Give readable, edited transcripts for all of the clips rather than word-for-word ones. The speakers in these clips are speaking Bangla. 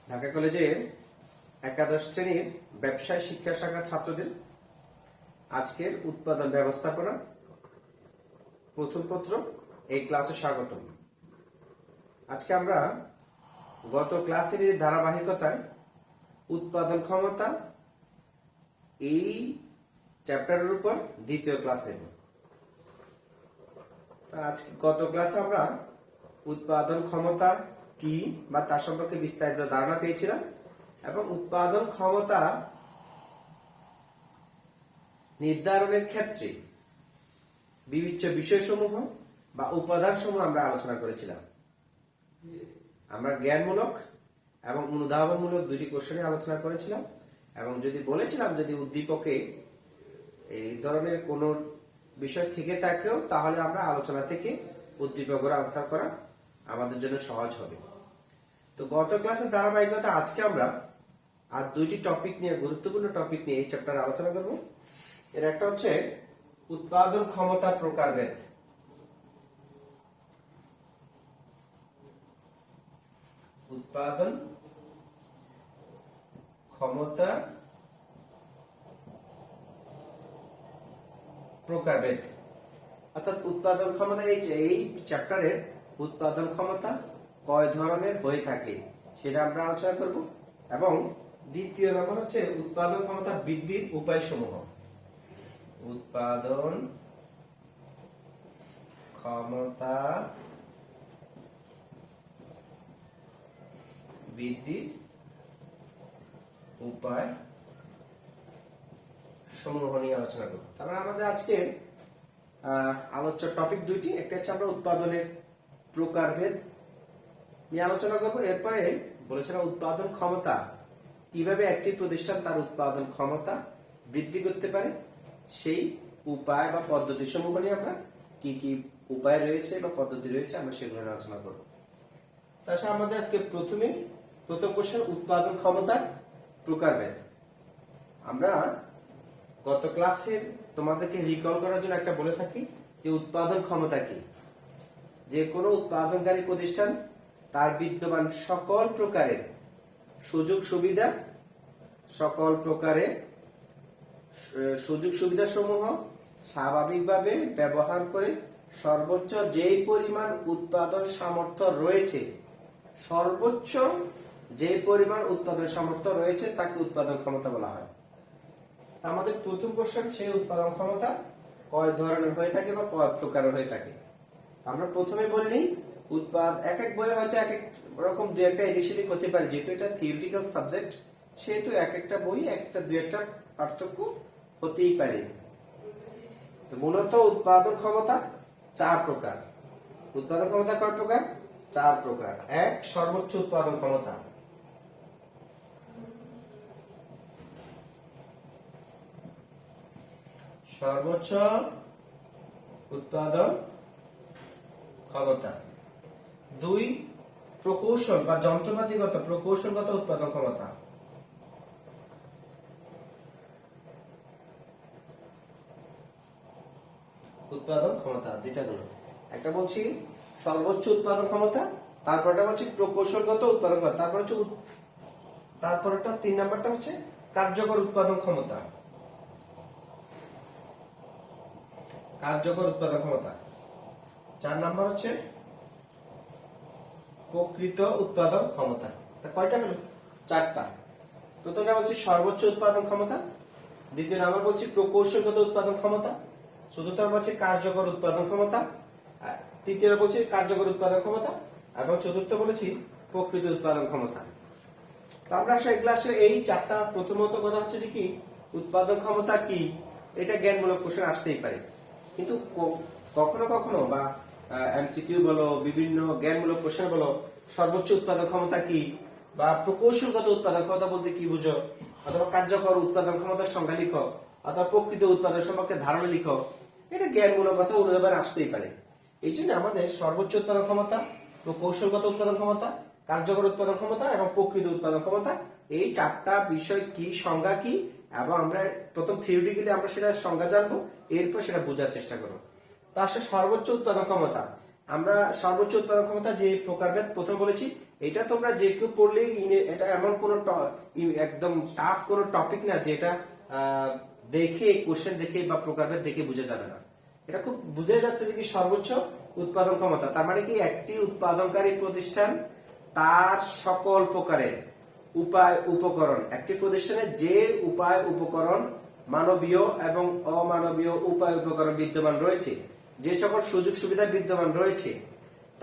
ঢাকা কলেজের একাদশ শ্রেণীর ব্যবসায় শিক্ষা শাখার ছাত্রদের আজকের উৎপাদন ব্যবস্থাপনা প্রথম পত্র এই ক্লাসে স্বাগতম। আজকে আমরা গত ক্লাসের ধারাবাহিকতায় উৎপাদন ক্ষমতা এই চ্যাপ্টারের উপর দ্বিতীয় ক্লাস নেব। আজকে গত ক্লাসে আমরা উৎপাদন ক্ষমতা কি বা তার সম্পর্কে বিস্তারিত ধারণা পেয়েছিলাম এবং উৎপাদন ক্ষমতা নির্ধারণের ক্ষেত্রে বিবেচ্য বিষয়সমূহ বা উপাদানসমূহ আমরা আলোচনা করেছিলাম। আমরা জ্ঞানমূলক এবং অনুধাবনমূলক দুটি কোশ্চেনে আলোচনা করেছিলাম এবং যদি বলেছিলাম যদি উদ্দীপকে এই ধরনের কোনো বিষয় থেকে থাকেও তাহলে আমরা আলোচনা থেকে উদ্দীপকের আনসার করা আমাদের জন্য সহজ হবে। তো গত ক্লাসের ধারাবাহিকতা আজকে আমরা আর দুইটি টপিক নিয়ে গুরুত্বপূর্ণ টপিক নিয়ে এই চ্যাপ্টারে আলোচনা করব। এর একটা হচ্ছে উৎপাদন ক্ষমতা প্রকারভেদ, উৎপাদন ক্ষমতা প্রকারভেদ অর্থাৎ উৎপাদন ক্ষমতা এই চ্যাপ্টারের উৎপাদন ক্ষমতা কয় ধরনের হয়ে থাকে সেটা আমরা আলোচনা করব এবং দ্বিতীয় নম্বর হচ্ছে উৎপাদন ক্ষমতা বৃদ্ধির উপায়সমূহ, উৎপাদন ক্ষমতা বৃদ্ধির উপায় সমূহ নিয়ে আলোচনা করব। তারপরে আমাদের আজকে আলোচ্য টপিক দুইটি, একটা হচ্ছে আমরা উৎপাদনের প্রকারভেদ নিয়ে আলোচনা করব। এরপরে বলেছিলাম উৎপাদন ক্ষমতা কিভাবে একটি প্রতিষ্ঠান তার উৎপাদন ক্ষমতা বৃদ্ধি করতে পারে সেই উপায় বা পদ্ধতি সমূহ নিয়ে আমরা কি কি উপায় রয়েছে বা পদ্ধতি রয়েছে আমরা সেগুলো নিয়ে আলোচনা করব। তাছাড়া আমাদের আজকে প্রথম কোশ্চেন উৎপাদন ক্ষমতার প্রকারভেদ। আমরা গত ক্লাসের তোমাদেরকে রিকল করার জন্য একটা বলে থাকি যে উৎপাদন ক্ষমতা কি, যে কোনো উৎপাদনকারী প্রতিষ্ঠান তার বিদ্যমান সকল প্রকারের সুযোগ সুবিধা সমূহ স্বাভাবিকভাবে ব্যবহার করে সর্বোচ্চ যেই পরিমাণ উৎপাদন সামর্থ্য রয়েছে তাকে উৎপাদন ক্ষমতা বলা হয়। আমাদের প্রথম কোশ্চেন সেই উৎপাদন ক্ষমতা কয় ধরনের হয়ে থাকে বা কয় প্রকারের হয়ে থাকে। আমরা প্রথমে বলিনি এক এক বইয়ে হয়তো এক এক রকম দুই একটা এদিক সেদিক হতে পারে, যেহেতু এটা থিওরিটিক্যাল সাবজেক্ট সেহেতু এক একটা বই এক একটা দুই একটা পার্থক্য হতেই পারে। তো মূলত উৎপাদন ক্ষমতা চার প্রকার। উৎপাদন ক্ষমতা কয় প্রকার? চার প্রকার। এক, সর্বোচ্চ উৎপাদন ক্ষমতা। সর্বোচ্চ উৎপাদন ক্ষমতা। দুই, প্রকৌশল বা যন্ত্রপাতিগত প্রকৌশলগত উৎপাদন ক্ষমতা। উৎপাদন ক্ষমতা দুইটা গুলো, একটা বলছি সর্বোচ্চ উৎপাদন ক্ষমতা, তারপরটা বলছি প্রকৌশলগত উৎপাদন ক্ষমতা, তারপরটা 3 নাম্বারটা হচ্ছে কার্যকর উৎপাদন ক্ষমতা। কার্যকর উৎপাদন ক্ষমতা। 4 নাম্বার হচ্ছে প্রকৃত উৎপাদন ক্ষমতা। কয়টা হলো? 4টা। প্রথমটা বলছি সর্বোচ্চ উৎপাদন ক্ষমতা, দ্বিতীয় নাম্বার বলছি প্রকৌশলগত উৎপাদন ক্ষমতা, চতুর্থ নাম্বার বলছি কার্যকর উৎপাদন ক্ষমতা, তৃতীয় বলছি কার্যকর উৎপাদন ক্ষমতা এবং চতুর্থ বলেছি প্রকৃত উৎপাদন ক্ষমতা। তো আমরা এগুলো আসলে এই 4টা প্রথমত কথা হচ্ছে যে কি উৎপাদন ক্ষমতা কি, এটা জ্ঞানমূলক কোশ্চেন আসতেই পারে, কিন্তু কখনো কখনো বা এমসিকিউ বলো বিভিন্ন জ্ঞানমূলক কোশ্চেন বলো সর্বোচ্চ উৎপাদন ক্ষমতা কি বা প্রকৌশলগত উৎপাদন ক্ষমতা বলতে কি বুঝো, অথবা কার্যকর উৎপাদন ক্ষমতার সংজ্ঞা লিখো, অথবা প্রকৃত উৎপাদন সম্পর্কে ধারণা লিখো, এটা জ্ঞানমূলক কথা অনুধাবন আসতেই পারে। এই জন্য আমাদের সর্বোচ্চ উৎপাদন ক্ষমতা, প্রকৌশলগত উৎপাদন ক্ষমতা, কার্যকর উৎপাদন ক্ষমতা এবং প্রকৃত উৎপাদন ক্ষমতা এই 4টা বিষয় কি, সংজ্ঞা কি, এবং আমরা প্রথম থিওরিটিক্যালি আমরা সেটা সংজ্ঞা জানবো, এরপর সেটা বোঝার চেষ্টা করবো। তো আসলে সর্বোচ্চ উৎপাদন ক্ষমতা, আমরা সর্বোচ্চ উৎপাদন ক্ষমতা যে প্রকারভেদ প্রথম বলেছি এটা তোমরা যে কেউ পড়লেই এটা এমন কোনো একদম টাফ কোনো টপিক না যেটা দেখে কোশ্চেন দেখে বা প্রকারভেদ দেখে বুঝে যাবে না। এটা খুব বুঝে যাচ্ছে যে কি সর্বোচ্চ উৎপাদন ক্ষমতা, তার মানে কি একটি উৎপাদনকারী প্রতিষ্ঠান তার সকল প্রকারের উপায় উপকরণ, একটি প্রতিষ্ঠানে যে উপায় উপকরণ মানবীয় এবং অমানবীয় উপায় উপকরণ বিদ্যমান রয়েছে, যে সকল সুযোগ সুবিধা বিদ্যমান রয়েছে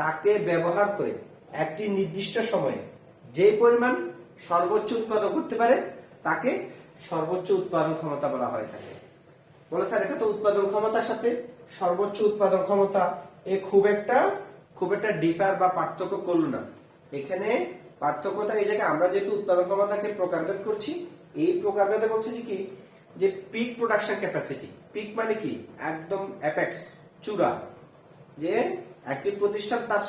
তাকে ব্যবহার করে একটি নির্দিষ্ট সময়ে যে পরিমাণ সর্বোচ্চ উৎপাদন করতে পারে তাকে সর্বোচ্চ উৎপাদন ক্ষমতা বলা হয়ে থাকে। বলে স্যার এটা তো উৎপাদন ক্ষমতার সাথে সর্বোচ্চ উৎপাদন ক্ষমতা এ খুব একটা ডিফার বা পার্থক্য করল না। এখানে পার্থক্যটা এই জায়গায় আমরা যেহেতু উৎপাদন ক্ষমতাকে প্রকারভেদ করছি, এই প্রকারভেদে বলছে যে কি যে পিক প্রোডাকশন ক্যাপাসিটি, পিক মানে কি একদম অ্যাপেক্স চূড়া, যে একটি প্রতিষ্ঠান তার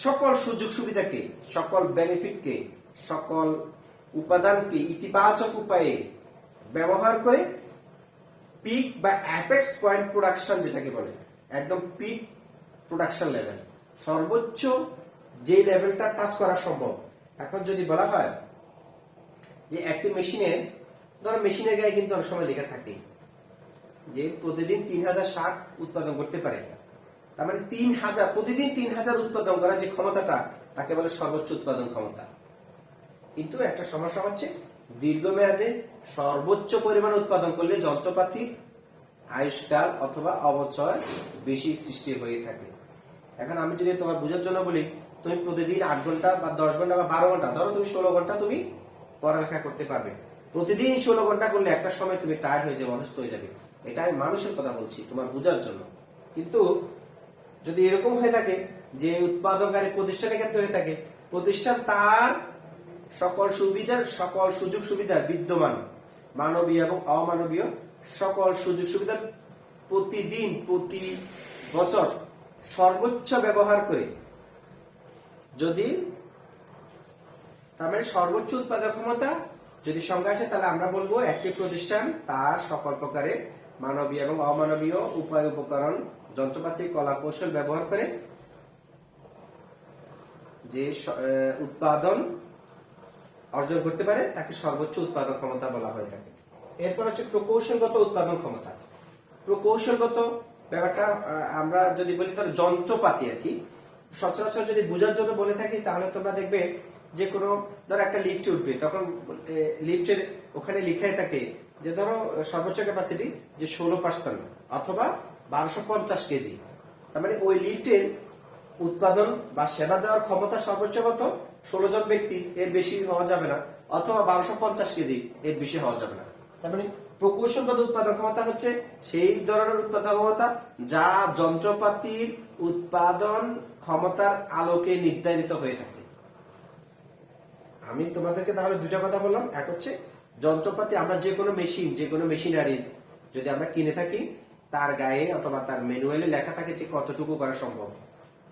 সকল সুযোগ সুবিধাকে, সকল বেনিফিটকে, সকল উপাদানকে ইতিবাচক উপায়ে ব্যবহার করে পিক বা অ্যাপেক্স পয়েন্ট প্রোডাকশন যেটাকে বলে, একদম পিক প্রোডাকশন লেভেল, সর্বোচ্চ যে লেভেলটা টাচ করা সম্ভব। এখন যদি বলা হয় যে একটি মেশিনের, ধরো মেশিনের গায়ে কিন্তু অনেক সময় লেখা থাকে যে প্রতিদিন 3060 উৎপাদন করতে পারে, তার মানে 3000 প্রতিদিন 3000 উৎপাদন করার যে ক্ষমতাটা তাকে বলে সর্বোচ্চ উৎপাদন ক্ষমতা। কিন্তু একটা সমস্যা হচ্ছে দীর্ঘমেয়াদে সর্বোচ্চ পরিমাণ উৎপাদন করলে যন্ত্রপাতির আয়ুষ্কাল অথবা অবচয় বেশি সৃষ্টি হয়ে থাকে। এখন আমি যদি তোমার বোঝার জন্য বলি, তুমি প্রতিদিন 8 ঘন্টা বা 10 ঘন্টা বা 12 ঘন্টা, ধরো তুমি 16 ঘন্টা তুমি পড়ালেখা করতে পারবে, প্রতিদিন 16 ঘন্টা করলে একটা সময় তুমি টায়ার্ড হয়ে যাবে, অসুস্থ হয়ে যাবে। এটা আমি মানুষের কথা বলছি তোমার বোঝার জন্য। কিন্তু যদি এরকম হয়ে থাকে যে উৎপাদনকারী প্রতিষ্ঠানের ক্ষেত্রে হয়ে থাকে, প্রতিষ্ঠান তার সকল সুবিধার, সকল সুযোগ সুবিধার বিদ্যমান মানবীয় এবং অমানবীয় সকল সুযোগ সুবিধা প্রতিদিন প্রতি বছর সর্বোচ্চ ব্যবহার করে, যদি তার মানে সর্বোচ্চ উৎপাদন ক্ষমতা যদি সংজ্ঞা আসে তাহলে আমরা বলবো একটি প্রতিষ্ঠান তার সকল প্রকারের মানবীয় এবং অমানবীয় উপায় উপকরণ যন্ত্রপাতি কলা কৌশল ব্যবহার করে যে উৎপাদন অর্জন করতে পারে তাকে সর্বোচ্চ উৎপাদন ক্ষমতা বলা হয়ে থাকে। এরপর হচ্ছে প্রকৌশলগত উৎপাদন ক্ষমতা। প্রকৌশলগত ব্যাপারটা আমরা যদি বলি তাহলে যন্ত্রপাতি আর কি, সচরাচর যদি বোঝার জন্য বলে থাকি তাহলে তোমরা দেখবে যে কোনো ধরো একটা লিফটে উঠবে, তখন লিফটের ওখানে লিখাই থাকে যে ধরো সর্বোচ্চ ক্যাপাসিটি যে 16% অথবা 1250 কেজি, তার মানে ওই লিফটের উৎপাদন বা সেবা দেওয়ার ক্ষমতা সর্বোচ্চ কত 16 জন ব্যক্তি, এর বেশি হওয়া যাবে না, অথবা 1250 কেজি, এর বেশি হওয়া যাবে না। তার মানে প্রকৌশলগত উৎপাদন ক্ষমতা হচ্ছে সেই ধরনের উৎপাদন ক্ষমতা যা যন্ত্রপাতির উৎপাদন ক্ষমতার আলোকে নির্ধারিত হয়ে থাকে। আমি তোমাদেরকে তাহলে দুইটা কথা বললাম, এক হচ্ছে যন্ত্রপাতি, আমরা যে কোনো মেশিন, যে কোনো মেশিনারিজ যদি আমরা কিনে থাকি তার গায়ে অথবা তার ম্যানুয়ালে লেখা থাকে যে কতটুকু করা সম্ভব।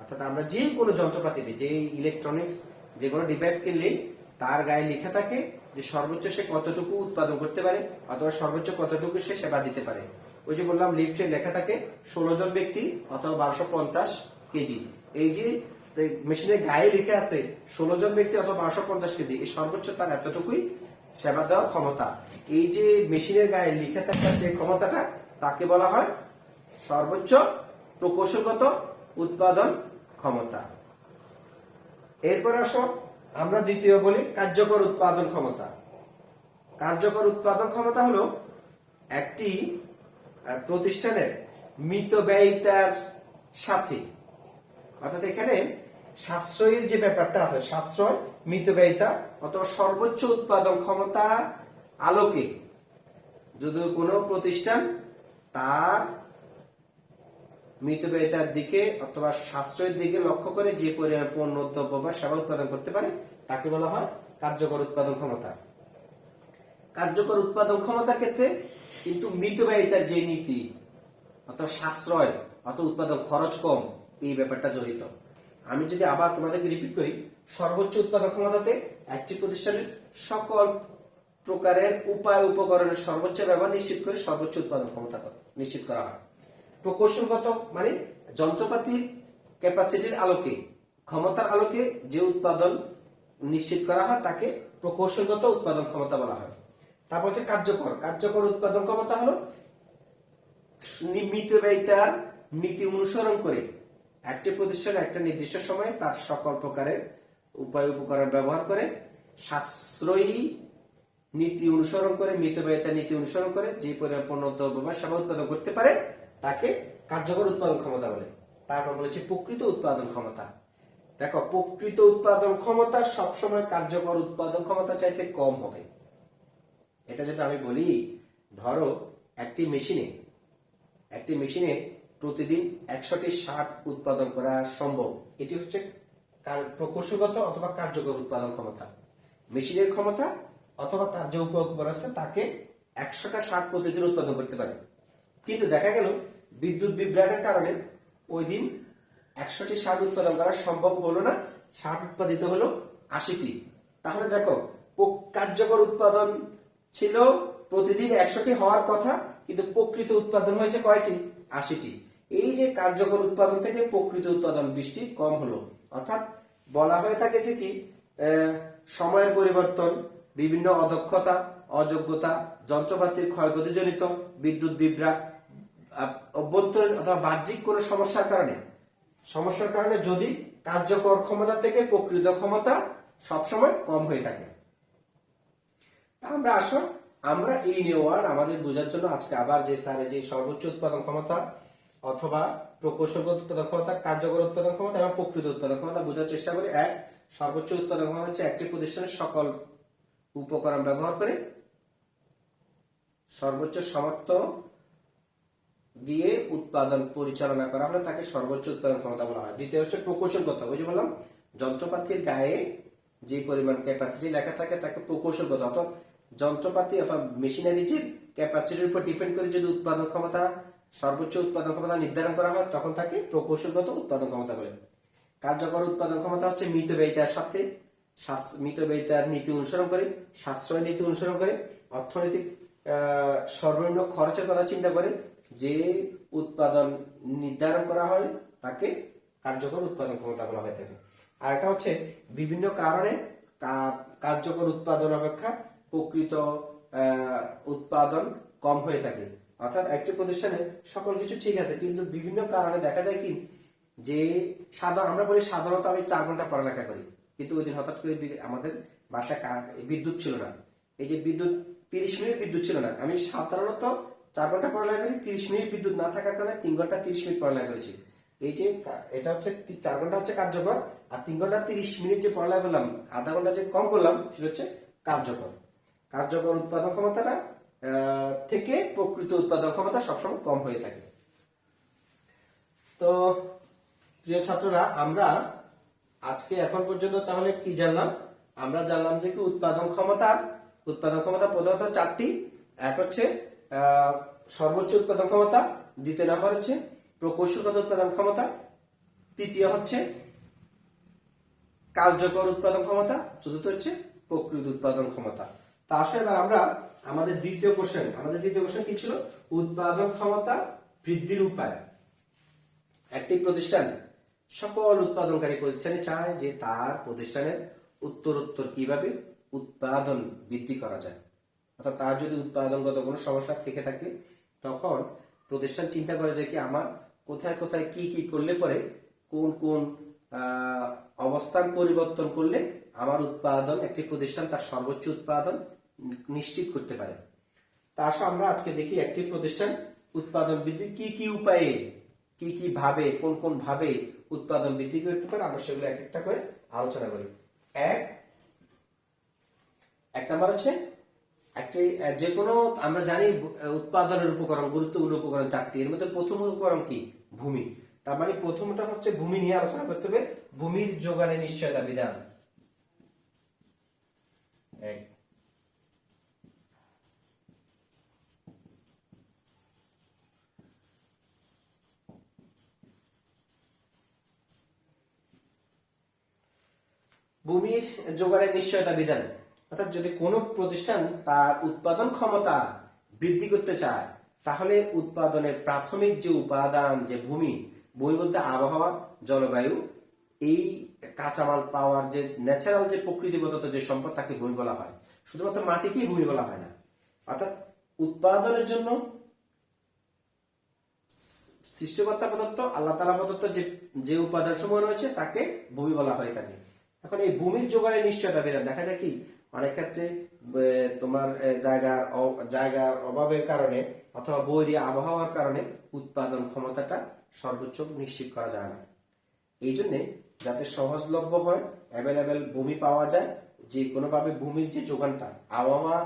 অর্থাৎ আমরা যে কোনো যন্ত্রপাতিতে, যে ইলেকট্রনিক্স যে কোনো ডিভাইস কিনলেই তার গায়ে লেখা থাকে যে সর্বোচ্চ সে কতটুকু উৎপাদন করতে পারে অথবা সর্বোচ্চ কতটুকু সে সেবা দিতে পারে। ওই যে বললাম লিফটে লেখা থাকে 16 জন ব্যক্তি অথবা 1250 কেজি, এই যে মেশিনের গায়ে লিখে আছে 16 জন ব্যক্তি অথবা 1250 কেজি, এই সর্বোচ্চ তার এতটুকুই সেবা দেওয়ার ক্ষমতা। এই যে মেশিনের গায়ে লিখে থাকার যে ক্ষমতাটা তাকে বলা হয় সর্বোচ্চ প্রকৌশলগত উৎপাদন ক্ষমতা। এরপর আসো আমরা দ্বিতীয় বলি কার্যকর উৎপাদন ক্ষমতা। কার্যকর উৎপাদন ক্ষমতা হলো একটি প্রতিষ্ঠানের মিতব্যয়িতার সাথে, অর্থাৎ এখানে সাশ্রয়ের যে ব্যাপারটা আছে, সাশ্রয় মিতব্যয়িতা অথবা সর্বোচ্চ উৎপাদন ক্ষমতা আলোকে যদি কোনো প্রতিষ্ঠান তার মিতব্যয়িতার দিকে অথবা সাশ্রয়ের দিকে লক্ষ্য করে যে পরিমাণ পণ্য দ্রব্য বা সেবা উৎপাদন করতে পারে তাকে বলা হয় কার্যকর উৎপাদন ক্ষমতা। কার্যকর উৎপাদন ক্ষমতার ক্ষেত্রে কিন্তু মিতব্যয়িতার যে নীতি অথবা সাশ্রয় অথবা উৎপাদন খরচ কম, এই ব্যাপারটা জড়িত। আমি যদি আবার তোমাদেরকে রিপিট করি, সর্বোচ্চ উৎপাদন ক্ষমতাতে একটি প্রতিষ্ঠানের সকল প্রকারের উপায় উপকরণের সর্বোচ্চ ব্যবহার নিশ্চিত করে সর্বোচ্চ উৎপাদন ক্ষমতা নিশ্চিত করা হয়। প্রকৌশলগত মানে যন্ত্রপাতির ক্যাপাসিটির আলোকে ক্ষমতার আলোকে যে উৎপাদন নিশ্চিত করা হয় তাকে প্রকৌশলগত উৎপাদন ক্ষমতা বলা হয়। তারপর হচ্ছে কার্যকর। কার্যকর উৎপাদন ক্ষমতা হলো মিতব্যয়িতার নীতি অনুসরণ করে একটি প্রতিষ্ঠান একটা নির্দিষ্ট সময়ে তার সকল প্রকারের উপায় উপকরণ ব্যবহার করে সাশ্রয়ী নীতি অনুসরণ করে, মিতব্যয়িতার নীতি অনুসরণ করে যে পরিমাণ পণ্য দ্রব্য বা সেবা উৎপাদন করতে পারে তাকে কার্যকর উৎপাদন ক্ষমতা বলে। তারপর বলেছি প্রকৃত উৎপাদন ক্ষমতা। দেখো, প্রকৃত উৎপাদন ক্ষমতা সবসময় কার্যকর উৎপাদন ক্ষমতা চাইতে কম হবে। এটা যদি আমি বলি, ধরো একটি মেশিনে প্রতিদিন 100টি শার্ট উৎপাদন করা সম্ভব, এটি হচ্ছে প্রকৌশলগত অথবা কার্যকর উৎপাদন ক্ষমতা। মেশিনের ক্ষমতা অথবা তার যে উপকরণ আছে তাকে 100টা শার্ট প্রতিদিন উৎপাদন করতে পারে। কিন্তু দেখা গেল বিদ্যুৎ বিভ্রাটের কারণে ওই দিন 100টি শার্ট উৎপাদন করা সম্ভব হলো না, শার্ট উৎপাদিত হলো 80টি। তাহলে দেখো, কার্যকর উৎপাদন ছিল প্রতিদিন 100টি হওয়ার কথা, কিন্তু প্রকৃত উৎপাদন হয়েছে কয়টি? 80টি। এই যে কার্যকর উৎপাদন থেকে প্রকৃত উৎপাদন 20টি কম হলো। অর্থাৎ বলা হয়ে থাকে যে কি, সময়ের পরিবর্তন, বিভিন্ন অদক্ষতা, অযোগ্যতা, যন্ত্রপাতির ক্ষয়ক্ষতিজনিত, বিদ্যুৎ বিভ্রাট, অভ্যন্তরীণ অথবা বাহ্যিক কোনো সমস্যার কারণে যদি কার্যকর ক্ষমতা থেকে প্রকৃত ক্ষমতা সবসময় কম হয়ে থাকে। আমরা এই নিউ ওয়ার্ড আমাদের বোঝার জন্য আজকে আবার যে স্যারের যে সর্বোচ্চ উৎপাদন ক্ষমতা অথবা প্রকৌশলগত উৎপাদন ক্ষমতা, কার্যকর উৎপাদন ক্ষমতা এবং প্রকৃত উৎপাদন ক্ষমতা বোঝার চেষ্টা করি। সর্বোচ্চ উৎপাদন ক্ষমতা হচ্ছে একটি প্রতিষ্ঠানের সকল উপকরণ ব্যবহার করে সর্বোচ্চ সামর্থ্য দিয়ে উৎপাদন পরিচালনা করা হলে তাকে সর্বোচ্চ উৎপাদন ক্ষমতা বলা হয়। দ্বিতীয় হচ্ছে প্রকৌশলগত। ওই যে বললাম, যন্ত্রপাতির গায়ে যে পরিমাণ ক্যাপাসিটি লেখা থাকে তাকে প্রকৌশলগত, অর্থাৎ যন্ত্রপাতি অথবা মেশিনারিজের ক্যাপাসিটির উপর ডিপেন্ড করে যদি উৎপাদন ক্ষমতা, সর্বোচ্চ উৎপাদন ক্ষমতা নির্ধারণ করা হয় তখন তাকে প্রকৌশলগত উৎপাদন ক্ষমতা বলে। কার্যকর উৎপাদন ক্ষমতা হচ্ছে মিতব্যয়িতার নীতি অনুসরণ করে, সাশ্রয় নীতি অনুসরণ করে, অর্থনৈতিক সর্বনিম্ন খরচের কথা চিন্তা করে যে উৎপাদন নির্ধারণ করা হয় তাকে কার্যকর উৎপাদন ক্ষমতা বলা হয়ে থাকে। আর এটা হচ্ছে বিভিন্ন কারণে কার্যকর উৎপাদন অপেক্ষা প্রকৃত উৎপাদন কম হয়ে থাকে। অর্থাৎ একটি প্রতিষ্ঠানে সকল কিছু ঠিক আছে, কিন্তু বিভিন্ন কারণে দেখা যায় কি যে আমরা বলি সাধারণত আমি 4 ঘন্টা পড়ালেখা করি, কিন্তু ওই দিন হঠাৎ করে আমাদের বাসায় বিদ্যুৎ ছিল না। এই যে 30 মিনিট বিদ্যুৎ ছিল না, আমি সাধারণত 4 ঘন্টা পড়ালেখা করি, 30 মিনিট বিদ্যুৎ না থাকার কারণে 3 ঘন্টা 30 মিনিট পড়ালেখা করেছি। এই যে এটা হচ্ছে 4 ঘন্টা হচ্ছে কার্যকর, আর 3 ঘন্টা 30 মিনিট যে পড়ালেখা করলাম, আধা ঘন্টা যে কম করলাম সেটা হচ্ছে কার্যকর। কার্যকর উৎপাদন ক্ষমতাটা থেকে প্রকৃত উৎপাদন ক্ষমতা সবসময় কম হয়ে থাকে। তো প্রিয় ছাত্ররা, আমরা আজকে এখন পর্যন্ত তাহলে কি জানলাম? আমরা জানলাম যে কি উৎপাদন ক্ষমতা প্রধানত 4টি। এক হচ্ছে সর্বোচ্চ উৎপাদন ক্ষমতা, দ্বিতীয় নাম্বার হচ্ছে প্রকৌশলগত উৎপাদন ক্ষমতা, তৃতীয় হচ্ছে কার্যকর উৎপাদন ক্ষমতা, চতুর্থ হচ্ছে প্রকৃত উৎপাদন ক্ষমতা। তা আসলে এবার আমরা আমাদের দ্বিতীয় কোশ্চেন কি ছিল? উৎপাদন ক্ষমতা বৃদ্ধির উপায়। একটি প্রতিষ্ঠান সকল উৎপাদনকারী প্রতিষ্ঠানে চায় যে তার প্রতিষ্ঠানের উত্তরোত্তর কিভাবে উৎপাদন বৃদ্ধি করা যায়। অর্থাৎ তার যদি উৎপাদনগত কোনো সমস্যা থেকে থাকে তখন প্রতিষ্ঠান চিন্তা করে যে কি আমার কোথায় কোথায় কি কি করলে পরে কোন অবস্থান পরিবর্তন করলে আমার উৎপাদন, একটি প্রতিষ্ঠান তার সর্বোচ্চ উৎপাদন নিশ্চিত করতে পারে। তা আমরা আজকে দেখি একটি প্রতিষ্ঠান উৎপাদন বৃদ্ধি কি কি উপায়ে, কি কি ভাবে, কোন ভাবে উৎপাদন বৃদ্ধি করতে পারে, আমরা সেগুলো এক একটা করে আলোচনা করি। এক নাম্বার হচ্ছে একটি যে কোনো, আমরা জানি উৎপাদনের উপকরণ, গুরুত্বপূর্ণ উপকরণ 4টি। এর মধ্যে প্রথম উপকরণ কি? ভূমি। তার মানে প্রথমটা হচ্ছে ভূমি নিয়ে আলোচনা করতে হবে। ভূমির যোগানের নিশ্চয়তা বিধান। ভূমির যোগানের নিশ্চয়তা বিধান। অর্থাৎ যদি কোনো প্রতিষ্ঠান তার উৎপাদন ক্ষমতা বৃদ্ধি করতে চায় তাহলে উৎপাদনের প্রাথমিক যে উপাদান, যে ভূমি বলতে আবহাওয়া, জলবায়ু, এই কাঁচামাল পাওয়ার যে ন্যাচারাল যে প্রকৃতিগত যে সম্পদ তাকে ভূমি বলা হয়, শুধুমাত্র মাটিকেই ভূমি বলা হয় না। অর্থাৎ উৎপাদনের জন্য সৃষ্টিকর্তা প্রদত্ত, আল্লাহ তাআলা প্রদত্ত যে যে উপাদান সমূহ রয়েছে তাকে ভূমি বলা হয়ে থাকে। এখন এই ভূমির যোগানের নিশ্চয়তা বিধান দেখা যায় কি অনেক ক্ষেত্রে তোমার জায়গার অভাবের কারণে অথবা বৈরী আবহাওয়ার কারণে উৎপাদন ক্ষমতাটা সর্বোচ্চ নিশ্চিত করা যায় না। এই জন্যে যাতে সহজলভ্য হয়, অ্যাভেলেবেল ভূমি পাওয়া যায়, যে কোনোভাবে ভূমির যে যোগানটা, আবহাওয়া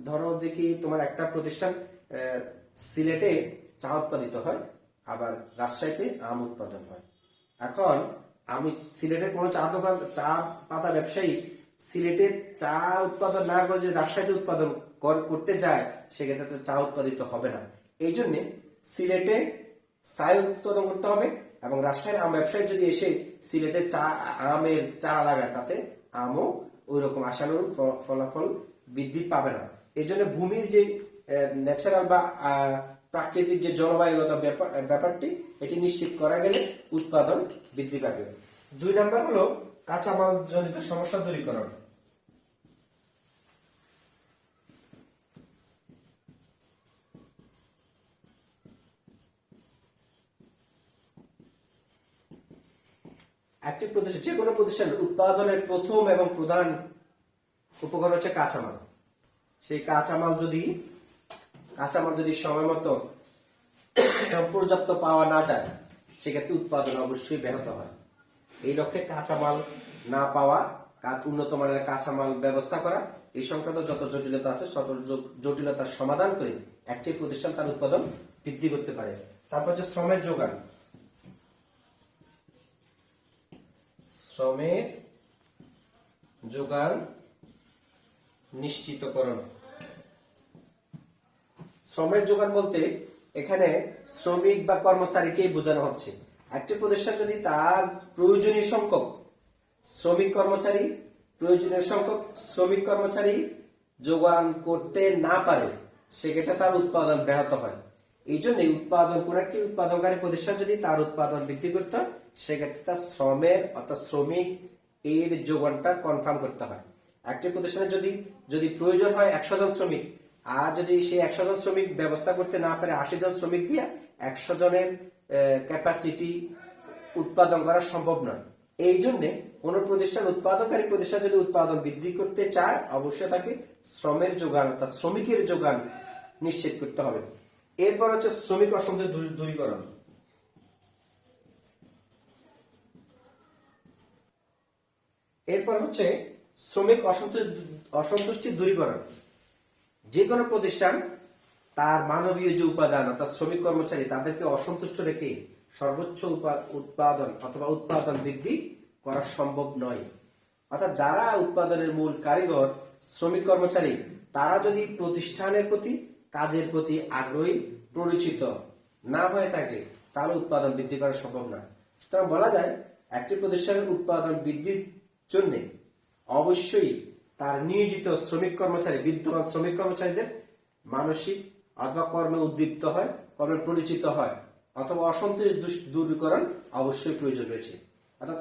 ধরো যে কি তোমার একটা প্রতিষ্ঠান সিলেটে চা উৎপাদিত হয়, আবার রাজশাহীতে আম উৎপাদন হয়। এখন আমি সিলেটের কোনো চা পাতা ব্যবসায়ী সিলেটে চা উৎপাদন না করে যদি রাজশাহীতে উৎপাদন করতে যায়, সেক্ষেত্রে চা উৎপাদিত হবে না। এই জন্যে সিলেটে চা উৎপাদন করতে হবে, এবং রাজশাহীর আম ব্যবসায়ী যদি এসে সিলেটে আমের চারা লাগায়, তাতে আমও ওই রকম আশানুরূপ ফলাফল বৃদ্ধি পাবে না। এই জন্য ভূমির যে ন্যাচারাল বা প্রাকৃতিক যে জলবায়ুগত ব্যাপারটি, এটি নিশ্চিত করা গেলে উৎপাদন বৃদ্ধি পাবে। 2 নম্বর হলো কাঁচামাল জনিত সমস্যা দূরীকরণ। একটি প্রতিষ্ঠান, যে কোনো প্রতিষ্ঠান উৎপাদনের প্রথম এবং প্রধান উপকরণ হচ্ছে কাঁচামাল। সেই কাঁচামাল যদি সময় মতো পর্যাপ্ত পাওয়া না যায়, সেক্ষেত্রে উৎপাদন অবশ্যই ব্যাহত হয়। এই লক্ষ্যে কাঁচামাল না পাওয়া, উন্নত মানের কাঁচামাল ব্যবস্থা করা, এই সংক্রান্ত যত জটিলতা আছে সকল জটিলতার সমাধান করে একটি প্রতিষ্ঠান তার উৎপাদন বৃদ্ধি করতে পারে। তারপর হচ্ছে শ্রমের যোগান। শ্রমের যোগান নিশ্চিতকরণ। শ্রমের যোগান বলতে এখানে শ্রমিক বা কর্মচারীকেই বোঝানো হচ্ছে। একটি প্রতিষ্ঠান যদি তার প্রয়োজনীয় সংখ্যক শ্রমিক কর্মচারী যোগান করতে না পারে, সেক্ষেত্রে তার উৎপাদন ব্যাহত হয়। এই জন্য কোন একটি উৎপাদনকারী প্রতিষ্ঠান যদি তার উৎপাদন বৃদ্ধি করতে হয়, সেক্ষেত্রে তার শ্রমিক এর যোগানটা কনফার্ম করতে হয়। একটি প্রতিষ্ঠানে যদি প্রয়োজন হয় 100 জন শ্রমিক, আর যদি সেই 100 জন শ্রমিক ব্যবস্থা করতে না পারে 80 জন শ্রমিক দিয়ে 100 জনের ক্যাপাসিটি উৎপাদন করা সম্ভব নয়। এই জন্য কোন উৎপাদনকারী প্রতিষ্ঠান যদি উৎপাদন বৃদ্ধি করতে চায়, অবশ্যই তাকে শ্রমের যোগান অর্থাৎ শ্রমিকের যোগান নিশ্চিত করতে হবে। এরপর হচ্ছে শ্রমিক অসন্তোষ দূরীকরণ। এরপর হচ্ছে শ্রমিক অসন্তুষ্টি দূরীকরণ। যে কোনো প্রতিষ্ঠান তার মানবীয় যে উপাদান অর্থাৎ শ্রমিক কর্মচারী তাদেরকে অসন্তুষ্ট রেখে সর্বোচ্চ উৎপাদন অথবা উৎপাদন বৃদ্ধি করা সম্ভব নয়। অর্থাৎ যারা উৎপাদনের মূল কারিগর শ্রমিক কর্মচারী, তারা যদি প্রতিষ্ঠানের প্রতি কাজের প্রতি আগ্রহী পরিচিত না হয়ে থাকে, তাহলে উৎপাদন বৃদ্ধি করা সম্ভব না। সুতরাং বলা যায় একটি প্রতিষ্ঠানের উৎপাদন বৃদ্ধির জন্য অবশ্যই তার নিয়োজিত বিদ্যমান শ্রমিক কর্মচারীদের মানসিক অথবা কর্মে উদ্দীপ্ত হয়, কর্মে পরিচিত হয়, অথবা অসন্তোষ দূরীকরণ অবশ্যই প্রয়োজন রয়েছে। অর্থাৎ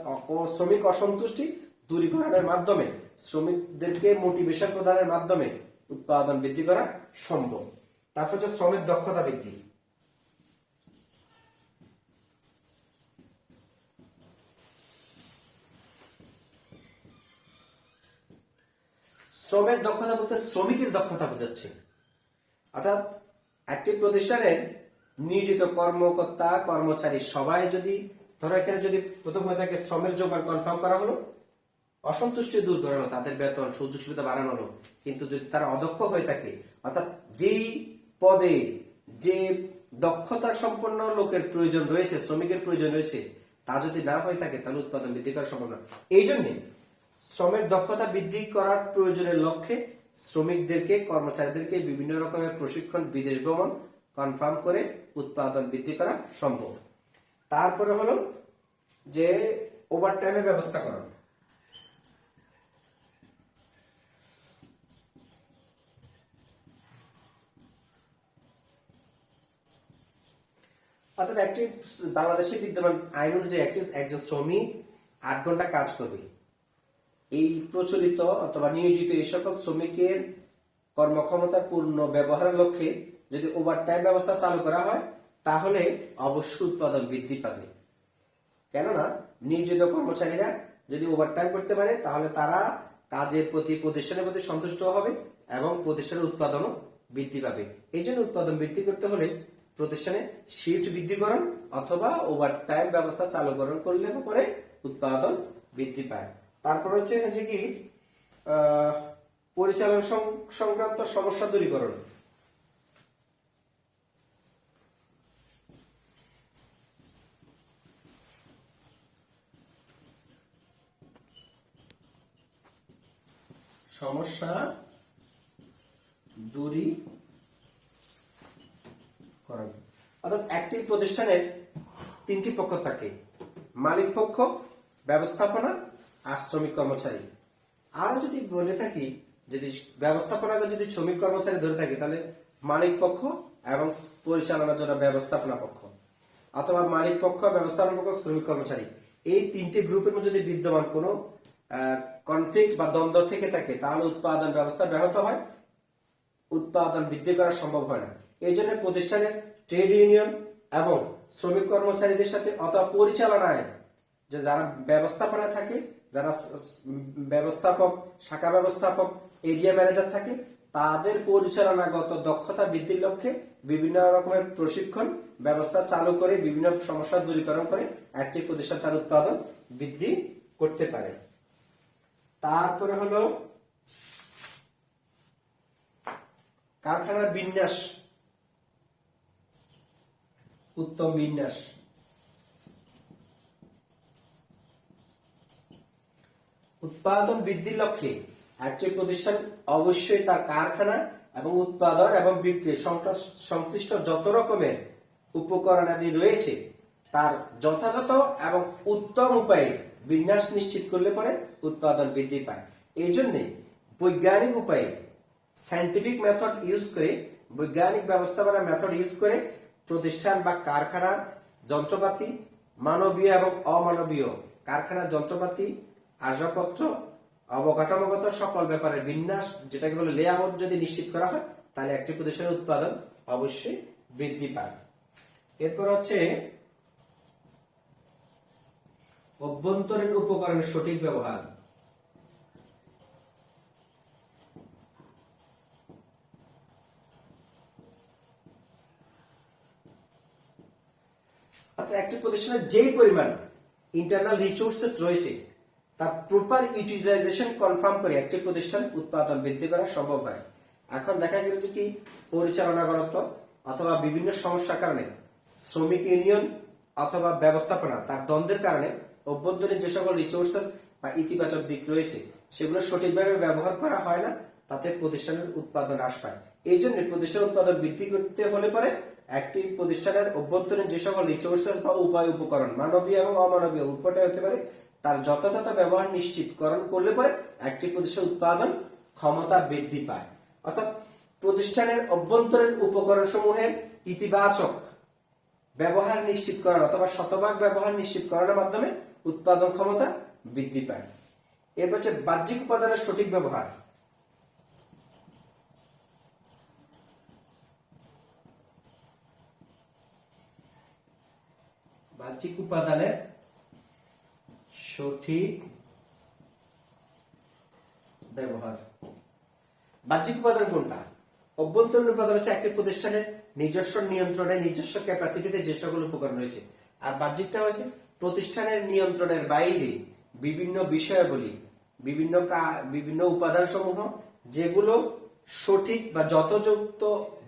শ্রমিক অসন্তুষ্টি দূরীকরণের মাধ্যমে, শ্রমিকদেরকে মোটিভেশন প্রদানের মাধ্যমে উৎপাদন বৃদ্ধি করা সম্ভব। তারপর হচ্ছে শ্রমের দক্ষতা বৃদ্ধি। শ্রমের দক্ষতা বলতে শ্রমিকের দক্ষতা বোঝাচ্ছে। অর্থাৎ একটি প্রতিষ্ঠানের নিয়োজিত কর্মকর্তা কর্মচারী সবাই যদি এখানে যদি প্রথম হয়ে থাকে শ্রমের যোগান কনফার্ম করা হলো, অসন্তুষ্টি দূর করানো, তাদের বেতন সুযোগ সুবিধা বাড়ানো হলো, কিন্তু যদি তারা অদক্ষ হয়ে থাকে, অর্থাৎ যেই পদে যে দক্ষতা সম্পন্ন লোকের প্রয়োজন রয়েছে, শ্রমিকের প্রয়োজন রয়েছে, তা যদি না হয়ে থাকে, তাহলে উৎপাদন বৃদ্ধি করা সম্ভব না। এই জন্য শ্রমের দক্ষতা বৃদ্ধি করার প্রয়োজনের লক্ষ্যে কর্মচারীদেরকে বিভিন্ন রকমের প্রশিক্ষণ, বিদেশ ভ্রমণ কনফার্ম করে উৎপাদন বৃদ্ধি করা সম্ভব। তারপরে হলো যে ওভারটাইমের ব্যবস্থা করা। অর্থাৎ একটি বাংলাদেশে বিদ্যমান আইন অনুযায়ী একজন শ্রমিক 8 ঘন্টা কাজ করবে, এই প্রচলিত অথবা নিয়োজিত এই সকল শ্রমিকের কর্মক্ষমতার পূর্ণ ব্যবহারের লক্ষ্যে যদি ওভারটাইম ব্যবস্থা চালু করা হয় তাহলে অবশ্যই উৎপাদন বৃদ্ধি পাবে। কেননা নিয়োজিত কর্মচারীরা যদি ওভারটাইম করতে পারে তাহলে তারা কাজের প্রতি প্রতিষ্ঠানের প্রতি সন্তুষ্ট হবে এবং প্রতিষ্ঠানের উৎপাদনও বৃদ্ধি পাবে। এই জন্য উৎপাদন বৃদ্ধি করতে হলে প্রতিষ্ঠানে শিফট বৃদ্ধিকরণ অথবা ওভারটাইম ব্যবস্থা চালুকরণ করলে পরে উৎপাদন বৃদ্ধি পায়। তারপর হচ্ছে যে কি পরিচালনা সংক্রান্ত সমস্যা দূরীকরণ। সমস্যা দূরীকরণ অর্থাৎ একটি প্রতিষ্ঠানের 3টি পক্ষ থাকে, মালিক পক্ষ, ব্যবস্থাপনা আর শ্রমিক কর্মচারী। আরো যদি বলে থাকি, যদি ব্যবস্থাপনাকে যদি শ্রমিক কর্মচারী ধরে থাকি তাহলে মালিক পক্ষ এবং পরিচালনার জন্য ব্যবস্থাপনা পক্ষ, অথবা মালিক পক্ষ, ব্যবস্থাপনা পক্ষ, শ্রমিক কর্মচারী, এই 3টি গ্রুপের মধ্যে যদি বিদ্যমান কোনো কনফ্লিক্ট বা দ্বন্দ্ব থেকে থাকে তাহলে উৎপাদন ব্যবস্থা ব্যাহত হয়, উৎপাদন বৃদ্ধি করা সম্ভব হয় না। এই জন্য প্রতিষ্ঠানের ট্রেড ইউনিয়ন এবং শ্রমিক কর্মচারীদের সাথে অথবা পরিচালনায় যে যারা ব্যবস্থাপনায় থাকে, যারা ব্যবস্থাপক, শাখা ব্যবস্থাপক, এরিয়া ম্যানেজার থাকে, তাদের পরিচালনাগত দক্ষতা বৃদ্ধির লক্ষ্যে বিভিন্ন রকমের প্রশিক্ষণ ব্যবস্থা চালু করে বিভিন্ন সমস্যা দূরীকরণ করে একটি প্রতিষ্ঠান তার উৎপাদন বৃদ্ধি করতে পারে। তারপরে হলো কারখানার বিন্যাস, উত্তম বিন্যাস। উৎপাদন বৃদ্ধির লক্ষ্যে একটি প্রতিষ্ঠান অবশ্যই তার কারখানা এবং উৎপাদন এবং বিক্রি সংশ্লিষ্ট যত রকমের উপকরণ আদি রয়েছে তার যথাযথ এবং উত্তম উপায়ে বিন্যাস নিশ্চিত করলে পরে উৎপাদন বৃদ্ধি পায়। এই জন্যে বৈজ্ঞানিক উপায়ে সায়েন্টিফিক মেথড ইউজ করে, বৈজ্ঞানিক ব্যবস্থাপনা মেথড ইউজ করে প্রতিষ্ঠান বা কারখানার যন্ত্রপাতি, মানবীয় এবং অমানবীয় কারখানার যন্ত্রপাতি, আসবাবপত্র, অবকাঠামোগত সকল ব্যাপারের বিন্যাস, যেটাকে বলে লেআউট যদি নিশ্চিত করা হয় তাহলে একটি প্রতিষ্ঠানের উৎপাদন অবশ্যই বৃদ্ধি পায়। এরপর হচ্ছে অভ্যন্তরীণ উপকরণের সঠিক ব্যবহার। একটি প্রতিষ্ঠানের যেই পরিমাণ ইন্টারনাল রিসোর্সেস রয়েছে তার প্রপার ইউটিলাইজেশন কনফার্ম করে একটি প্রতিষ্ঠান উৎপাদন বৃদ্ধি করা সম্ভব হয়। এখন দেখা গেল যে কি পরিচালনাগত অথবা বিভিন্ন সমস্যার কারণে শ্রমিক ইউনিয়ন অথবা ব্যবস্থাপনা তার দ্বন্দ্বের কারণে অভ্যন্তরীণ যে সকল রিসোর্সেস বা ইতিবাচক দিক রয়েছে সেগুলো সঠিকভাবে ব্যবহার করা হয় না, তাতে প্রতিষ্ঠানের উৎপাদন হ্রাস পায়। এই জন্য প্রতিষ্ঠানের উৎপাদন বৃদ্ধি করতে হলে পরে একটি প্রতিষ্ঠানের অভ্যন্তরীণ যে সকল রিসোর্সেস বা উপায় উপকরণ, মানবীয় এবং অমানবীয় উভয়টাই হতে পারে, তার যথাযথ ব্যবহার নিশ্চিতকরণ করলে পরে একটি প্রতিষ্ঠানের উৎপাদন ক্ষমতা বৃদ্ধি পায়। অর্থাৎ প্রতিষ্ঠানের অভ্যন্তরীণ উপকরণ সমূহের ইতিবাচক ব্যবহার নিশ্চিতকরণ অথবা শতভাগ ব্যবহার নিশ্চিতকরণের মাধ্যমে উৎপাদন ক্ষমতা বৃদ্ধি পায়। এরপর হচ্ছে বাহ্যিক উপাদানের সঠিক ব্যবহার। বাহ্যিক উপাদানের সঠিক ব্যবহার। বাহ্যিক উপাদান কোনটা? অভ্যন্তরীণ উপাদান হচ্ছে একটি প্রতিষ্ঠানের নিজস্ব নিয়ন্ত্রণে, নিজস্ব ক্যাপাসিটিতে যে সকল উপকরণ রয়েছে, আর বাহ্যিকটা হচ্ছে প্রতিষ্ঠানের নিয়ন্ত্রণের বাইরে বিভিন্ন বিষয়াবলী, বিভিন্ন উপাদান সমূহ যেগুলো সঠিক বা যথাযথ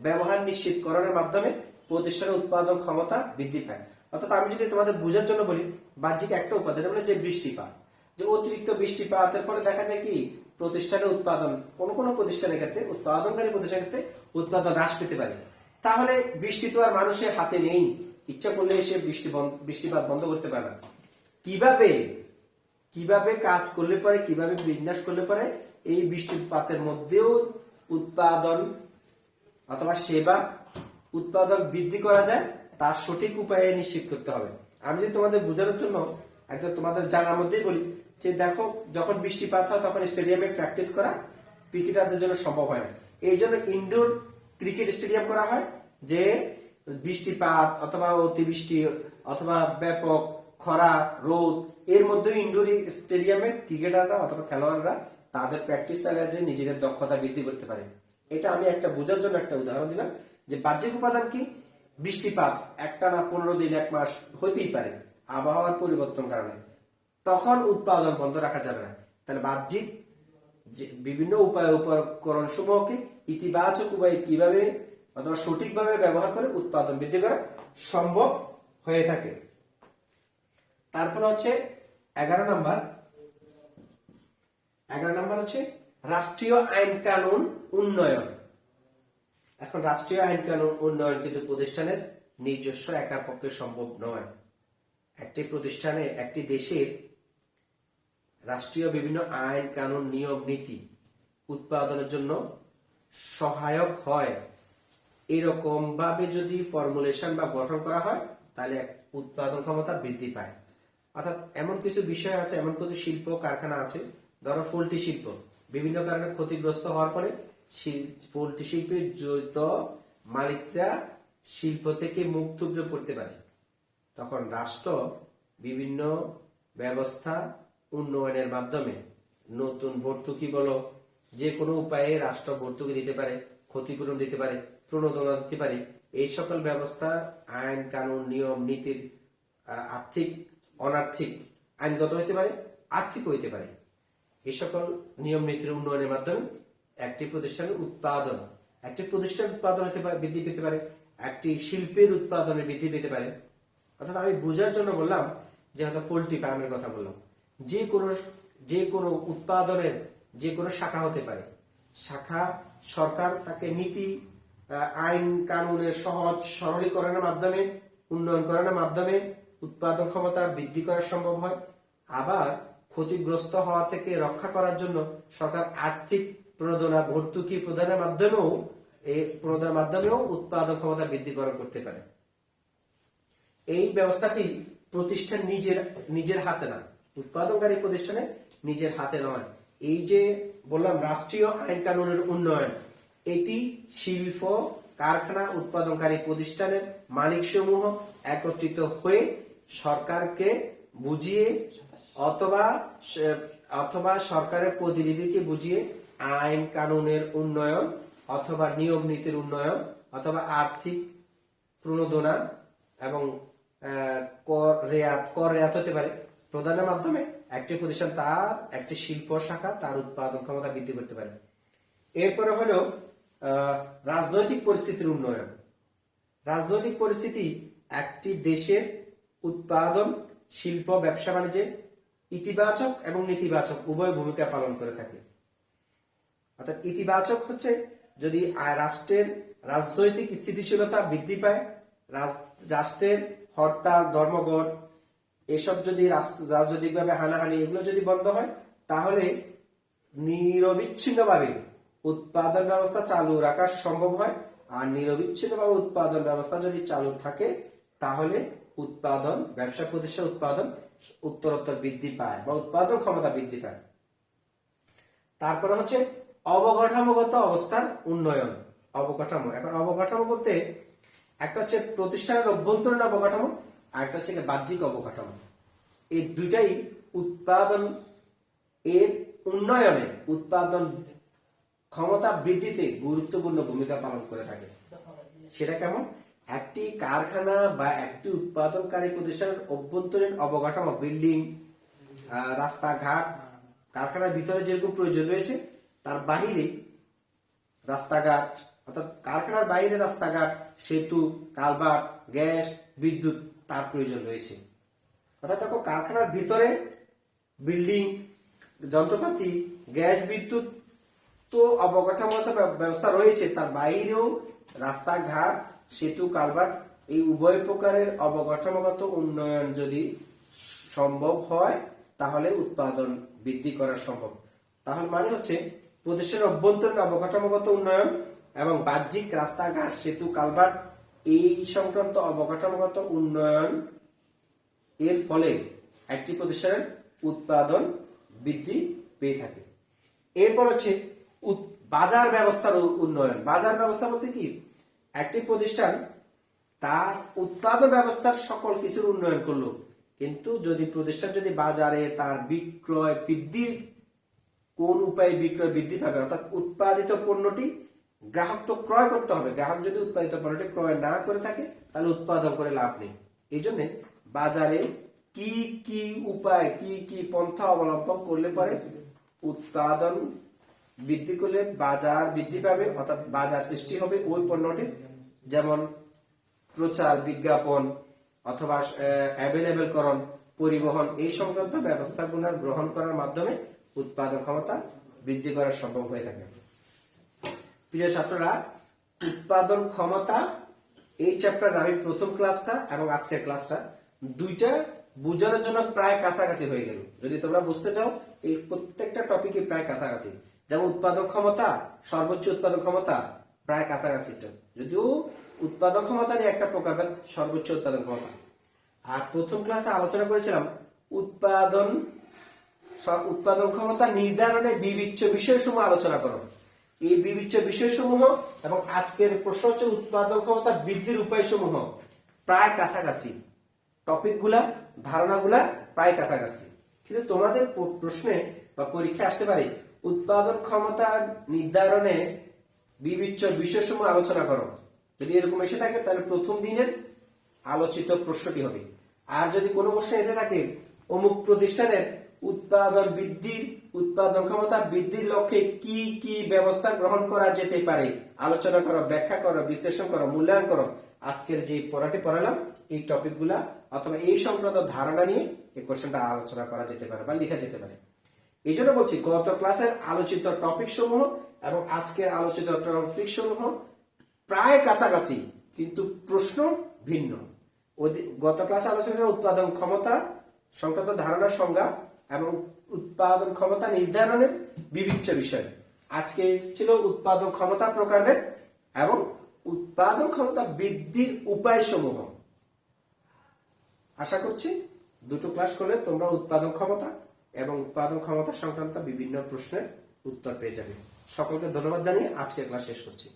ব্যবহার নিশ্চিতকরণের মাধ্যমে প্রতিষ্ঠানের উৎপাদন ক্ষমতা বৃদ্ধি পায়। অর্থাৎ আমি যদি তোমাদের বোঝার জন্য বলি, বাহ্যিক একটা উপাদান মানে যে বৃষ্টিপাত, যে অতিরিক্ত বৃষ্টিপাতের ফলে দেখা যায় কি প্রতিষ্ঠানের উৎপাদন, কোন কোন প্রতিষ্ঠানের ক্ষেত্রে, উৎপাদনকারী প্রতিষ্ঠানের ক্ষেত্রে উৎপাদন হ্রাস পেতে পারে। তাহলে বৃষ্টি তো আর মানুষের হাতে নেই, ইচ্ছা করলে সে বৃষ্টিপাত বন্ধ করতে পারে না। কিভাবে কাজ করলে পরে, কিভাবে বিন্যাস করলে পরে এই বৃষ্টিপাতের মধ্যেও উৎপাদন অথবা সেবা উৎপাদন বৃদ্ধি করা যায় তার সঠিক উপায়ে নিশ্চিত করতে হবে। আমি যদি তোমাদের বোঝানোর জন্য একদম তোমাদের জানার মধ্যেই বলি যে দেখো, যখন বৃষ্টিপাত হয় তখন স্টেডিয়ামে প্র্যাকটিস করা ক্রিকেটারদের জন্য সম্ভব হয় না। এই জন্য ইনডোর ক্রিকেট স্টেডিয়াম করা হয়, যে বৃষ্টিপাত অথবা অতিবৃষ্টি অথবা ব্যাপক খরা রোদ এর মধ্যে ইনডোর স্টেডিয়ামে ক্রিকেটাররা অথবা খেলোয়াড়রা তাদের প্র্যাকটিস চালিয়ে যে নিজেদের দক্ষতা বৃদ্ধি করতে পারে। এটা আমি একটা বোঝার জন্য একটা উদাহরণ দিলাম যে বাহ্যিক উপাদান কি, বৃষ্টিপাত একটানা 15 দিন 1 মাস হতেই পারে আবহাওয়ার পরিবর্তন কারণে, তখন উৎপাদন বন্ধ রাখা যাবে না। তাহলে বাহ্যিক যে বিভিন্ন উপায় উপকরণ সমূহকে ইতিবাচক উপায়ে কিভাবে অথবা সঠিকভাবে ব্যবহার করে উৎপাদন বৃদ্ধি করা সম্ভব হয়ে থাকে। তারপর হচ্ছে 11 নাম্বার হচ্ছে রাষ্ট্রীয় আইন কানুন উন্নয়ন। এখন রাষ্ট্রীয় আইন কানুন উন্নয়ন কিন্তু প্রতিষ্ঠানের নিজস্ব একার পক্ষে সম্ভব নয়। একটি প্রতিষ্ঠানে একটি দেশের রাষ্ট্রীয় বিভিন্ন আইন কানুন নিয়ম নীতি উৎপাদনের জন্য সহায়ক হয়, এরকম ভাবে যদি ফর্মুলেশন বা গঠন করা হয় তাহলে উৎপাদন ক্ষমতা বৃদ্ধি পায়। অর্থাৎ এমন কিছু বিষয় আছে, এমন কিছু শিল্প কারখানা আছে, ধরো পোল্ট্রি শিল্প বিভিন্ন কারণে ক্ষতিগ্রস্ত হওয়ার পরে পোল্ট্রি শিল্পের জড়িত মালিকরা শিল্প থেকে মুখ থুবড়ে পড়তে পারে, তখন রাষ্ট্র বিভিন্ন ব্যবস্থা উন্নয়নের মাধ্যমে নতুন ভর্তুকি বলো যে কোনো উপায়ে রাষ্ট্র ভর্তুকি দিতে পারে, ক্ষতিপূরণ দিতে পারে, প্রণোদনা দিতে পারে। এই সকল ব্যবস্থা আইন কানুন নিয়ম নীতির আর্থিক অনার্থিক আইনগত হইতে পারে, আর্থিক হইতে পারে। এই সকল নিয়ম নীতির উন্নয়নের মাধ্যমে একটি প্রতিষ্ঠানের উৎপাদন হতে পারে, বৃদ্ধি পেতে পারে, একটি শিল্পের উৎপাদনে বৃদ্ধি পেতে পারে। অর্থাৎ আমি বোঝার জন্য বললাম যে হয়তো পোল্ট্রি ফার্মের কথা বললাম, যে কোনো উৎপাদনের যে কোনো শাখা হতে পারে, শাখা সরকার তাকে নীতি আইন কানুনের সহজ সরলীকরণের মাধ্যমে উন্নয়ন করানোর মাধ্যমে উৎপাদন ক্ষমতা বৃদ্ধি করা সম্ভব হয়। আবার ক্ষতিগ্রস্ত হওয়া থেকে রক্ষা করার জন্য সরকার আর্থিক প্রণোদনা ভর্তুকি প্রদানের মাধ্যমেও উৎপাদন ক্ষমতা বৃদ্ধি করতে পারে। এই ব্যবস্থাটি প্রতিষ্ঠান নিজের হাতে না, উৎপাদনকারী প্রতিষ্ঠানে নিজের হাতে নয়। এই যে বললাম রাষ্ট্রীয় আইন কানুনের উন্নয়ন, এটি শিল্প কারখানা উৎপাদনকারী প্রতিষ্ঠানের মালিক সমূহ একত্রিত হয়ে সরকারকে বুঝিয়ে অথবা সরকারের প্রতিনিধিকে বুঝিয়ে আইন কানুনের উন্নয়ন অথবা নিয়ম নীতির উন্নয়ন অথবা আর্থিক প্রণোদনা এবং কর রেয়াত হতে পারে প্রদানের মাধ্যমে একটি প্রতিষ্ঠান তার একটি শিল্প শাখা তার উৎপাদন ক্ষমতা বৃদ্ধি করতে পারে। এরপরে হলো রাজনৈতিক পরিস্থিতির উন্নয়ন। রাজনৈতিক পরিস্থিতি একটি দেশের উৎপাদন শিল্প ব্যবসা বাণিজ্যে ইতিবাচক এবং নেতিবাচক উভয় ভূমিকা পালন করে থাকে। অর্থাৎ ইতিবাচক হচ্ছে যদি রাষ্ট্রের রাজনৈতিক স্থিতিশীলতা বৃদ্ধি পায়, রাষ্ট্রের হরতাল ধর্মঘট এসব যদি রাজনৈতিকভাবে হানাহানি এগুলো যদি বন্ধ হয়, তাহলে নিরবিচ্ছিন্নভাবে উৎপাদন ব্যবস্থা চালু রাখা সম্ভব হয়। আর নিরবিচ্ছিন্নভাবে উৎপাদন ব্যবস্থা যদি চালু থাকে তাহলে ব্যবসা প্রতিষ্ঠান উৎপাদন উত্তরোত্তর বৃদ্ধি পায় বা উৎপাদন ক্ষমতা বৃদ্ধি পায়। তারপরে হচ্ছে অবকাঠামোগত অবস্থার উন্নয়ন। এখন অবকাঠামো বলতে একটা হচ্ছে প্রতিষ্ঠানের অভ্যন্তরীণ অবকাঠামো আর একটা হচ্ছে বাহ্যিক অবকাঠামো। এই দুইটাই উৎপাদন এর উন্নয়নে উৎপাদন ক্ষমতা বৃদ্ধিতে গুরুত্বপূর্ণ ভূমিকা পালন করে থাকে। সেটা কেমন? একটি কারখানা বা একটি উৎপাদনকারী প্রতিষ্ঠানের অভ্যন্তরীণ অবকাঠামো, বিল্ডিং, রাস্তাঘাট, কারখানার ভিতরে যেরকম প্রয়োজন রয়েছে তার বাহিরে রাস্তাঘাট, অর্থাৎ কারখানার বাইরে রাস্তাঘাট, সেতু, কালভার্ট, গ্যাস, বিদ্যুৎ তার প্রয়োজন রয়েছে। অর্থাৎ দেখো কারখানার ভিতরে বিল্ডিং, যন্ত্রপাতি, গ্যাস, বিদ্যুৎ তো অবকাঠামোগত ব্যবস্থা রয়েছে, তার বাইরেও রাস্তাঘাট, সেতু, কালভার্ট এই উভয় প্রকারের অবকাঠামোগত উন্নয়ন যদি সম্ভব হয় তাহলে উৎপাদন বৃদ্ধি করা সম্ভব। তাহলে মানে হচ্ছে প্রতিষ্ঠানের অভ্যন্তরীণ অবকাঠামোগত উন্নয়ন এবং বাহ্যিক রাস্তাঘাট, সেতু, কালভার্ট এই সংক্রান্ত অবকাঠামোগত উন্নয়ন এর ফলে একটি প্রতিষ্ঠানের উৎপাদন বৃদ্ধি পেয়ে থাকে। এরপর হচ্ছে বাজার ব্যবস্থার উন্নয়ন। বাজার ব্যবস্থা বলতে কি, একটি প্রতিষ্ঠান তার উৎপাদন ব্যবস্থার সকল কিছুর উন্নয়ন করলো, কিন্তু যদি প্রতিষ্ঠান যদি বাজারে তার বিক্রয় বৃদ্ধির কোন উপায়ে বিক্রয় বৃদ্ধি পাবে, অর্থাৎ উৎপাদিত পণ্যটি গ্রাহক তো ক্রয় করতে হবে, গ্রাহক যদি উৎপাদিত পণ্যটি ক্রয় না করে থাকে তাহলে উৎপাদন করে লাভ নেই। এই জন্য বাজারে কি কি উপায় কি কি পন্থা অবলম্বন করলে পরে উৎপাদন বৃদ্ধি করলে বাজার বৃদ্ধি পাবে, অর্থাৎ বাজার সৃষ্টি হবে ওই পণ্যটির, যেমন প্রচার বিজ্ঞাপন অথবা অ্যাভেলেবেল করণ, পরিবহন, এই সংক্রান্ত ব্যবস্থাগুলো গ্রহণ করার মাধ্যমে উৎপাদন ক্ষমতা বৃদ্ধি করা সম্ভব হয়ে থাকে। প্রিয় ছাত্ররা, উৎপাদন ক্ষমতা এই চ্যাপ্টার আমি প্রথম ক্লাসটা এবং আজকের ক্লাসটা দুইটা বোঝানোর জন্য প্রায় কাছাকাছি হয়ে গেল। যদি তোমরা বুঝতে চাও এই প্রত্যেকটা টপিকে প্রায় কাছাকাছি, যেমন উৎপাদন ক্ষমতা, সর্বোচ্চ উৎপাদন ক্ষমতা প্রায় কাছাকাছি, যদিও উৎপাদন ক্ষমতারই একটা প্রকারভেদ সর্বোচ্চ উৎপাদন ক্ষমতা। আর প্রথম ক্লাসে আলোচনা করেছিলাম উৎপাদন ক্ষমতা নির্ধারণে বিবিচ্য বিষয়সমূহ আলোচনা করো। এই বিবিচ্য বিষয়সমূহ এবং আজকের প্রশ্ন হচ্ছে উৎপাদন ক্ষমতা বৃদ্ধির উপায়সমূহ প্রায় কাছাকাছি, টপিকগুলা ধারণাগুলা প্রায় কাছাকাছি, কিন্তু তোমাদের প্রশ্নে বা পরীক্ষায় আসতে পারে উৎপাদন ক্ষমতা নির্ধারণে বিবিচ্য বিষয়সমূহ আলোচনা করো। যদি এরকম এসে থাকে তাহলে প্রথম দিনের আলোচিত প্রশ্নটি হবে। আর যদি কোনো প্রশ্ন এতে থাকে অমুক প্রতিষ্ঠানের উৎপাদন ক্ষমতা বৃদ্ধির লক্ষ্যে কি কি ব্যবস্থা গ্রহণ করা যেতে পারে, আলোচনা করো, ব্যাখ্যা করো, বিশ্লেষণ করো, মূল্যায়ন করো। আজকের যে পড়াটি পড়ালাম এই টপিকগুলা অথবা এই সংক্রান্ত ধারণা নিয়ে এই কোশ্চেনটা আলোচনা করা যেতে পারে বা লেখা যেতে পারে। এই জন্য বলছি গত ক্লাসের আলোচিত টপিক সমূহ এবং আজকের আলোচিত টপিক সমূহ প্রায় কাছাকাছি, কিন্তু প্রশ্ন ভিন্ন। গত ক্লাসে আলোচনা উৎপাদন ক্ষমতা সংক্রান্ত ধারণার সংজ্ঞা এবং উৎপাদন ক্ষমতা নির্ধারণের বিবিচ্য বিষয়। আজকে ছিল উৎপাদন ক্ষমতা প্রকারভেদ এবং উৎপাদন ক্ষমতা বৃদ্ধির উপায়সমূহ। আশা করছি দুটো ক্লাস করলে তোমরা উৎপাদন ক্ষমতা এবং উৎপাদন ক্ষমতা সংক্রান্ত বিভিন্ন প্রশ্নের উত্তর পেয়ে যাবে। সকলকে ধন্যবাদ জানিয়ে আজকের ক্লাস শেষ করছি।